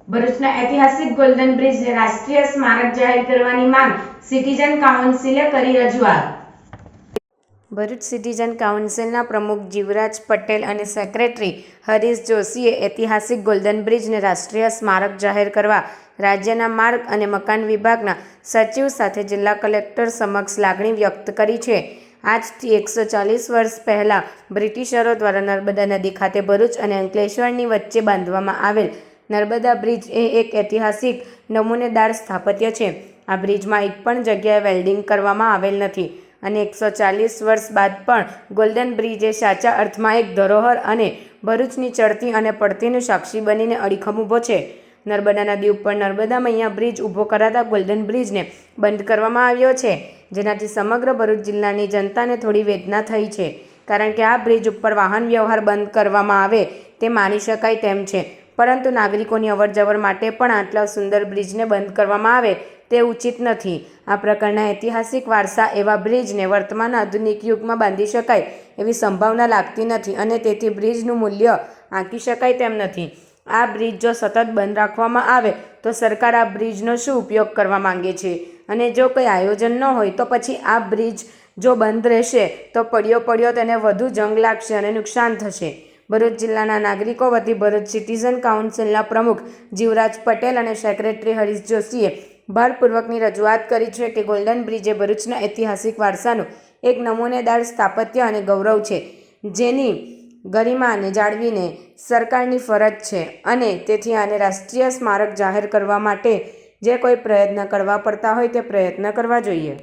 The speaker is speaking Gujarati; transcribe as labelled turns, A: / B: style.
A: ભરૂચના ઐતિહાસિક ગોલ્ડન બ્રિજને રાષ્ટ્રીય સ્મારક જાહેર કરવાની માંગ સિટીઝન કાઉન્સિલે કરી રજૂઆત. ભરૂચ સિટીઝન કાઉન્સિલના પ્રમુખ જીવરાજ પટેલ અને સેક્રેટરી હરીશ જોશીએ ઐતિહાસિક ગોલ્ડન બ્રિજને રાષ્ટ્રીય સ્મારક જાહેર કરવા રાજ્યના માર્ગ અને મકાન વિભાગના સચિવ સાથે જિલ્લા કલેક્ટર સમક્ષ લાગણી વ્યક્ત કરી છે. આજથી 140 વર્ષ પહેલાં બ્રિટિશરો દ્વારા નર્મદા નદી ખાતે ભરૂચ અને અંકલેશ્વરની વચ્ચે બાંધવામાં આવેલ નર્મદા બ્રિજ એ એક ઐતિહાસિક નમૂનેદાર સ્થાપત્ય છે. આ બ્રિજમાં એક પણ જગ્યાએ વેલ્ડિંગ કરવામાં આવેલ નથી અને 140 વર્ષ બાદ પણ ગોલ્ડન બ્રિજ એ સાચા અર્થમાં એક ધરોહર અને ભરૂચની ચડતી અને પડતીનું સાક્ષી બનીને અડીખમ ઊભો છે. નર્મદા નદી ઉપર નર્મદા મૈયા બ્રિજ ઊભો કરાતા ગોલ્ડન બ્રિજને બંધ કરવામાં આવ્યો છે, જેનાથી સમગ્ર ભરૂચ જિલ્લાની જનતાને થોડી વેદના થઈ છે, કારણ કે આ બ્રિજ ઉપર વાહન વ્યવહાર બંધ કરવામાં આવે તે માની શકાય તેમ છે, પરંતુ નાગરિકોની અવરજવર માટે પણ આટલા સુંદર બ્રિજને બંધ કરવામાં આવે તે ઉચિત નથી. આ પ્રકારના ઐતિહાસિક વારસા એવા બ્રિજને વર્તમાન આધુનિક યુગમાં બાંધી શકાય એવી સંભાવના લાગતી નથી અને તેથી બ્રિજનું મૂલ્ય આંકી શકાય તેમ નથી. આ બ્રિજ જો સતત બંધ રાખવામાં આવે તો સરકાર આ બ્રિજનો શું ઉપયોગ કરવા માંગે છે, અને જો કંઈ આયોજન ન હોય તો પછી આ બ્રિજ જો બંધ રહેશે તો પડ્યો તેને વધુ જંગ લાગશે અને નુકસાન થશે. ભરૂચ જિલ્લાના નાગરિકો વતી ભરૂચ સિટીઝન કાઉન્સિલના પ્રમુખ જીવરાજ પટેલ અને સેક્રેટરી હરીશ જોશીએ ભારપૂર્વકની રજૂઆત કરી છે કે ગોલ્ડન બ્રિજ એ ભરૂચના ઐતિહાસિક વારસાનું એક નમૂનેદાર સ્થાપત્ય અને ગૌરવ છે, જેની ગરિમાને જાળવીને સરકારની ફરજ છે અને તેથી આને રાષ્ટ્રીય સ્મારક જાહેર કરવા માટે જે કોઈ પ્રયત્ન કરવા પડતા હોય તે પ્રયત્ન કરવા જોઈએ.